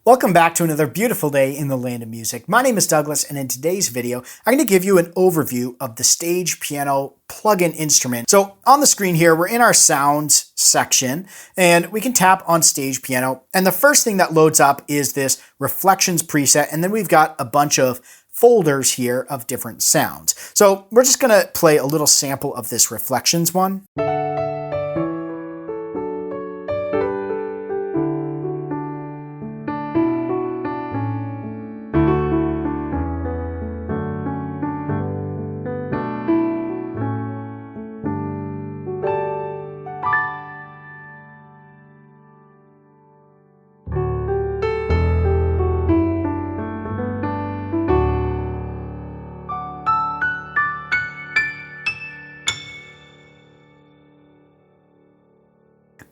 Welcome back to another beautiful day in the land of music. My name is Douglas, and in today's video, I'm going to give you an overview of the stage piano plugin instrument. So on the screen here, we're in our sounds section, and we can tap on stage piano. And the first thing that loads up is this reflections preset, and then we've got a bunch of folders here of different sounds. So we're just going to play a little sample of this reflections one.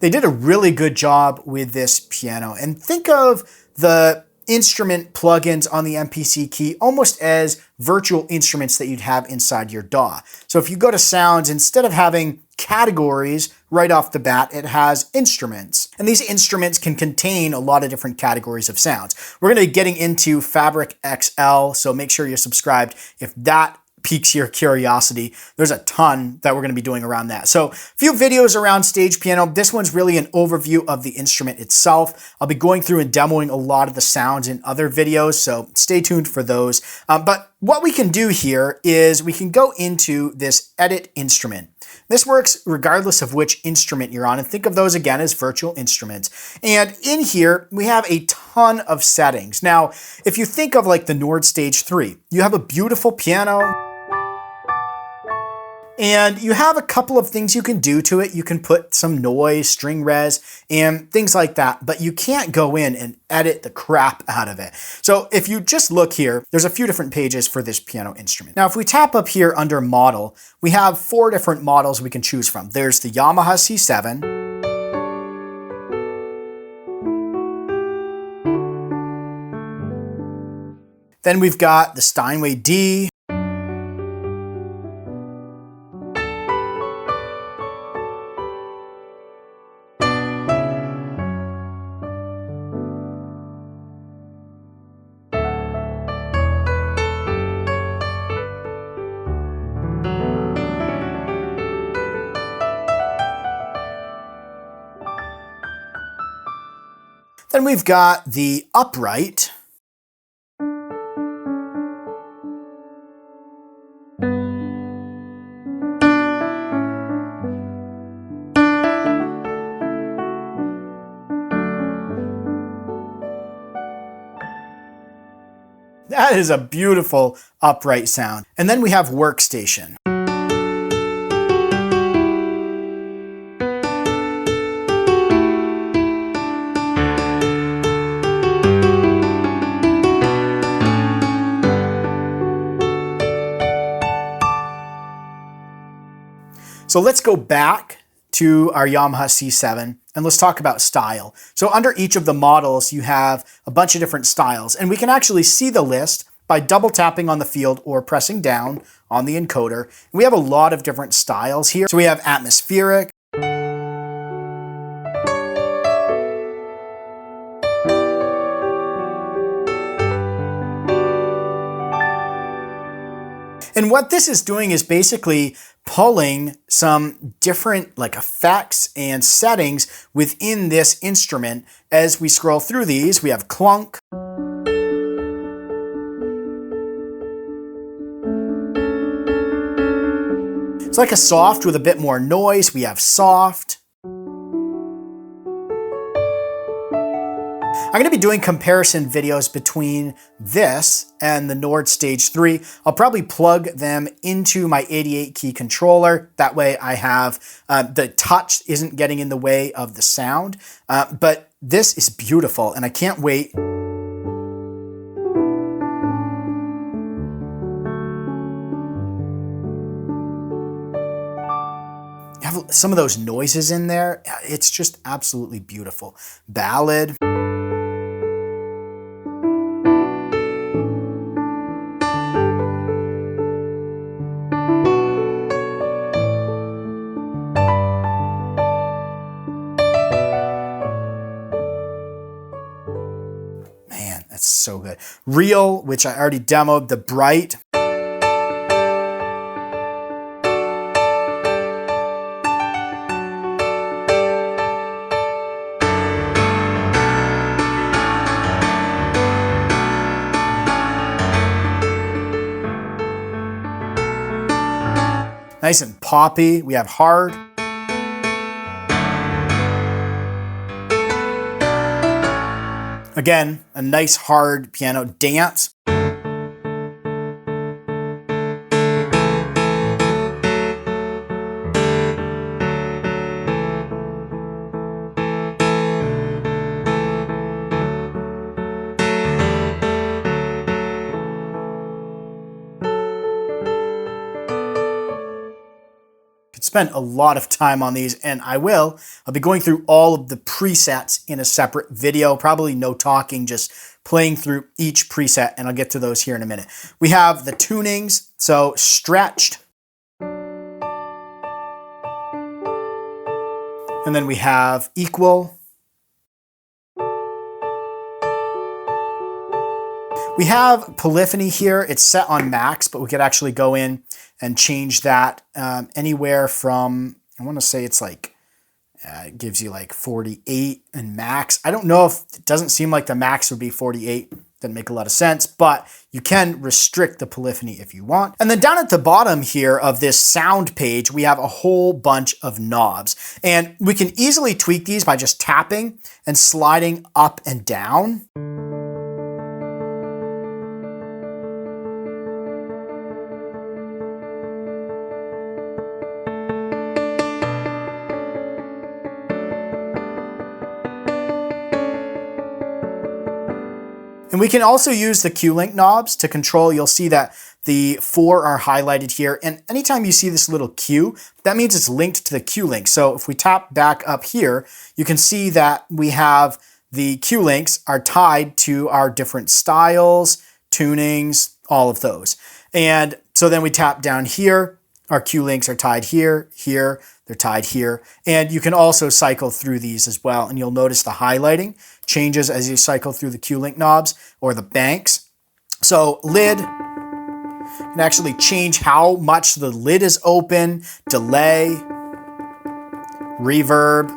They did a really good job with this piano, and think of the instrument plugins on the MPC Key almost as virtual instruments that you'd have inside your DAW. So if you go to sounds, instead of having categories right off the bat, it has instruments. And these instruments can contain a lot of different categories of sounds. We're going to be getting into Fabric XL, so make sure you're subscribed if that piques your curiosity. There's a ton that we're going to be doing around that. So a few videos around stage piano. This one's really an overview of the instrument itself. I'll be going through and demoing a lot of the sounds in other videos, so stay tuned for those. But what we can do here is we can go into this edit instrument. This works regardless of which instrument you're on, and think of those again as virtual instruments. And in here, we have a ton of settings. Now, if you think of like the Nord Stage 3, you have a beautiful piano, and you have a couple of things you can do to it. You can put some noise, string res, and things like that, but you can't go in and edit the crap out of it. So if you just look here, there's a few different pages for this piano instrument. Now, if we tap up here under model, we have 4 different models we can choose from. There's the Yamaha C7, then we've got the Steinway D, then we've got the upright, that is a beautiful upright sound. And then we have workstation. So let's go back to our Yamaha C7 and let's talk about style. So under each of the models, you have a bunch of different styles, and we can actually see the list by double tapping on the field or pressing down on the encoder. We have a lot of different styles here. So we have atmospheric, and what this is doing is basically pulling some different like effects and settings within this instrument. As we scroll through these, we have clunk, it's like a soft with a bit more noise. We have soft. I'm going to be doing comparison videos between this and the Nord Stage 3. I'll probably plug them into my 88 key controller. That way I have, the touch isn't getting in the way of the sound. But this is beautiful, and I can't wait. You have some of those noises in there. It's just absolutely beautiful. Ballad. That's so good. Real, which I already demoed, the bright. Nice and poppy. We have hard. Again, a nice hard piano. Dance. Spend a lot of time on these, and I will. I'll be going through all of the presets in a separate video, probably no talking, just playing through each preset, and I'll get to those here in a minute. We have the tunings, so stretched. And then we have equal. We have polyphony here. It's set on max, but we could actually go in and change that anywhere from, I want to say it's like, it gives you like 48 and max. I don't know if, it doesn't seem like the max would be 48. Doesn't make a lot of sense, but you can restrict the polyphony if you want. And then down at the bottom here of this sound page, we have a whole bunch of knobs. And we can easily tweak these by just tapping and sliding up and down. And we can also use the Q-Link knobs to control. You'll see that the 4 are highlighted here. And anytime you see this little Q, that means it's linked to the Q-Link. So if we tap back up here, you can see that we have the Q-Links are tied to our different styles, tunings, all of those. And so then we tap down here, our Q-Links are tied here, here, they're tied here. And you can also cycle through these as well. And you'll notice the highlighting changes as you cycle through the Q-Link knobs or the banks. So lid, you can actually change how much the lid is open, delay, reverb,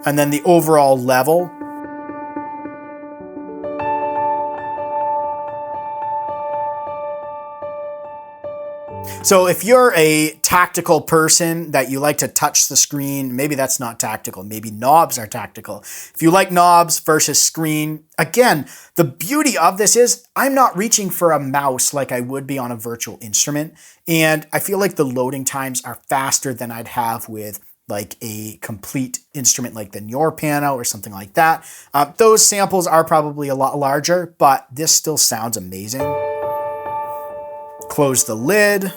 and then the overall level. So if you're a tactical person that you like to touch the screen, maybe that's not tactical. Maybe knobs are tactical. If you like knobs versus screen, again, the beauty of this is I'm not reaching for a mouse like I would be on a virtual instrument. And I feel like the loading times are faster than I'd have with like a complete instrument like the Nyor piano or something like that. Those samples are probably a lot larger, but this still sounds amazing. Close the lid.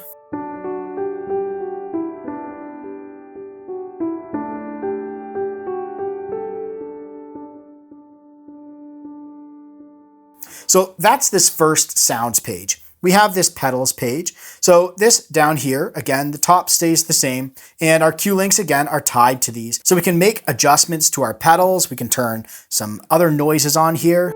So that's this first sounds page. We have this pedals page. So this down here, again, the top stays the same, and our Q-Links again are tied to these. So we can make adjustments to our pedals. We can turn some other noises on here.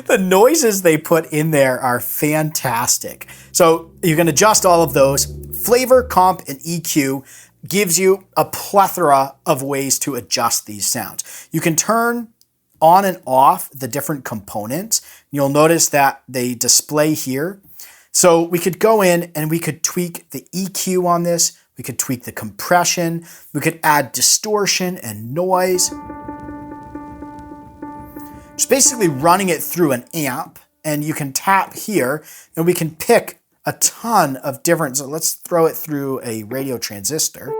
The noises they put in there are fantastic. So you can adjust all of those. Flavor, comp, and EQ gives you a plethora of ways to adjust these sounds. You can turn on and off the different components. You'll notice that they display here. So we could go in and we could tweak the EQ on this. We could tweak the compression. We could add distortion and noise. Just basically running it through an amp, and you can tap here and we can pick a ton of different, so let's throw it through a radio transistor.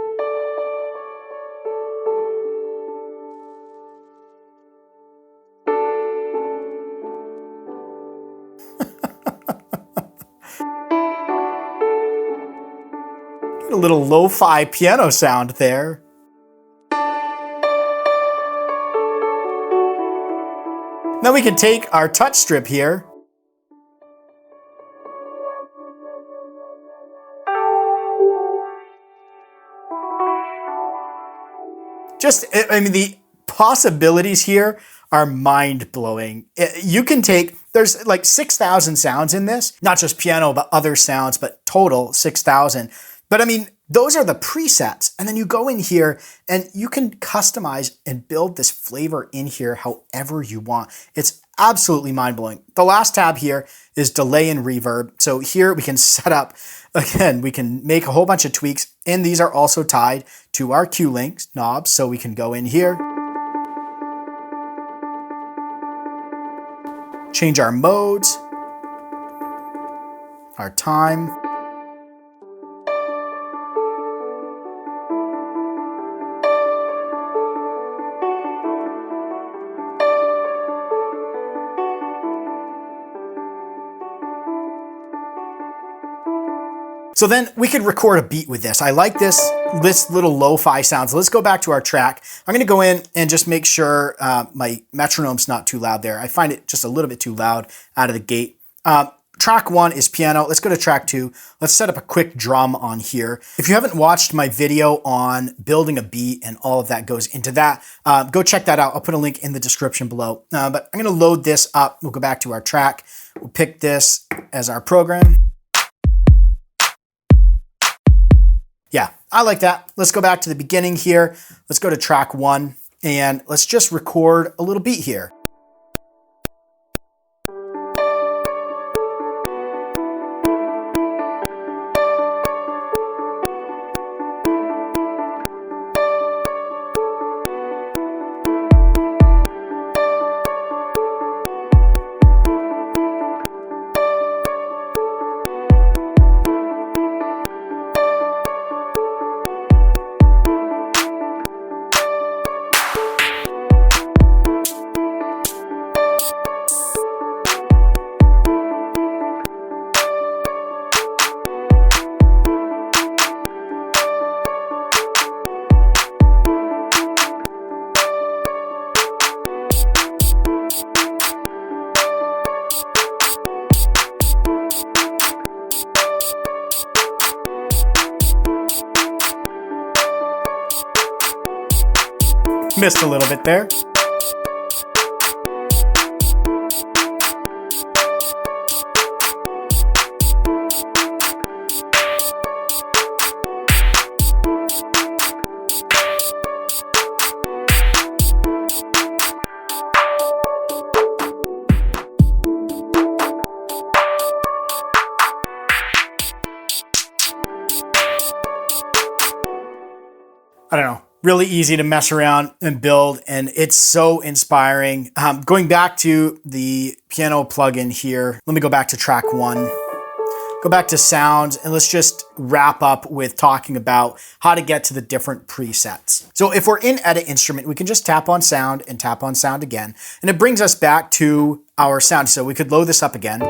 Get a little lo-fi piano sound there. Then we can take our touch strip here I mean, the possibilities here are mind-blowing. You can take, there's like 6,000 sounds in this, not just piano, but other sounds, but total 6,000. But I mean, those are the presets. And then you go in here and you can customize and build this flavor in here however you want. It's absolutely mind-blowing. The last tab here is delay and reverb. So here we can set up, again, we can make a whole bunch of tweaks, and these are also tied to our Q links knobs. So we can go in here, change our modes, our time. So then we could record a beat with this. I like this little lo-fi sound. So let's go back to our track. I'm gonna go in and just make sure my metronome's not too loud there. I find it just a little bit too loud out of the gate. Track 1 is piano. Let's go to track 2. Let's set up a quick drum on here. If you haven't watched my video on building a beat and all of that goes into that, go check that out. I'll put a link in the description below. But I'm gonna load this up. We'll go back to our track. We'll pick this as our program. Yeah, I like that. Let's go back to the beginning here. Let's go to track 1 and let's just record a little beat here. Missed a little bit there. I don't know. Really easy to mess around and build, and it's so inspiring. Going back to the piano plugin here, let me go back to track 1, go back to sounds, and let's just wrap up with talking about how to get to the different presets. So if we're in Edit Instrument, we can just tap on sound and tap on sound again, and it brings us back to our sound. So we could load this up again.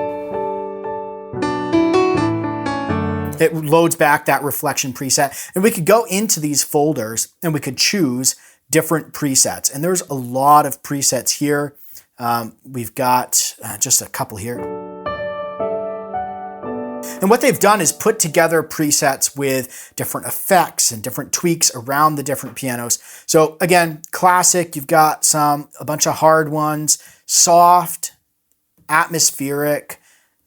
It loads back that reflection preset, and we could go into these folders and we could choose different presets. And there's a lot of presets here. We've got just a couple here. And what they've done is put together presets with different effects and different tweaks around the different pianos. So again, classic, you've got a bunch of hard ones, soft, atmospheric,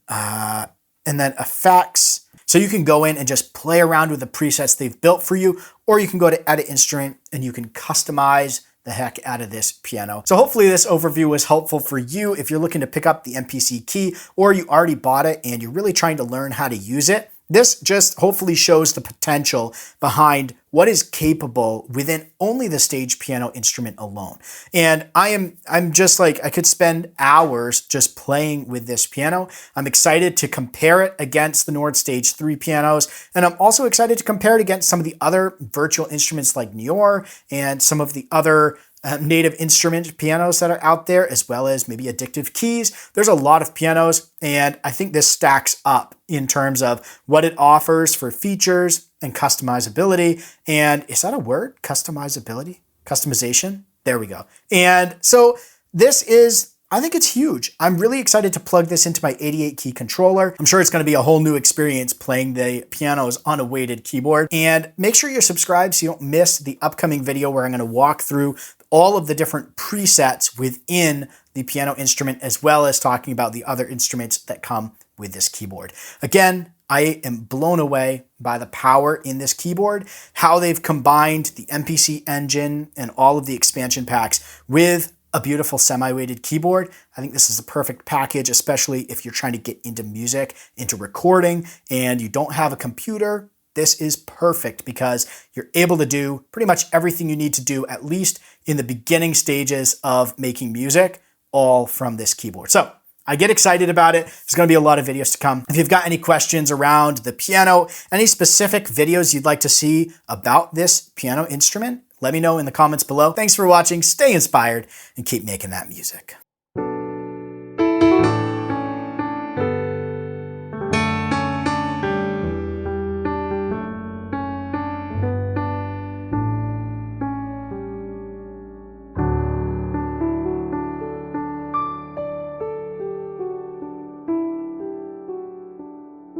and then effects. So you can go in and just play around with the presets they've built for you, or you can go to Edit Instrument and you can customize the heck out of this piano. So hopefully this overview was helpful for you if you're looking to pick up the MPC Key, or you already bought it and you're really trying to learn how to use it. This just hopefully shows the potential behind what is capable within only the stage piano instrument alone. And I'm just like, I could spend hours just playing with this piano. I'm excited to compare it against the Nord Stage 3 pianos. And I'm also excited to compare it against some of the other virtual instruments like Nior and some of the other native instrument pianos that are out there, as well as maybe Addictive Keys. There's a lot of pianos, and I think this stacks up in terms of what it offers for features and customizability. And is that a word? Customizability? Customization? There we go. And so this is I think it's huge. I'm really excited to plug this into my 88 key controller. I'm sure it's going to be a whole new experience playing the pianos on a weighted keyboard. And make sure you're subscribed so you don't miss the upcoming video where I'm going to walk through all of the different presets within the piano instrument, as well as talking about the other instruments that come with this keyboard. Again, I am blown away by the power in this keyboard, how they've combined the MPC engine and all of the expansion packs with a beautiful semi-weighted keyboard. I think this is the perfect package, especially if you're trying to get into music, into recording, and you don't have a computer. This is perfect because you're able to do pretty much everything you need to do, at least in the beginning stages of making music, all from this keyboard. So I get excited about it. There's going to be a lot of videos to come. If you've got any questions around the piano, any specific videos you'd like to see about this piano instrument, let me know in the comments below. Thanks for watching, stay inspired, and keep making that music.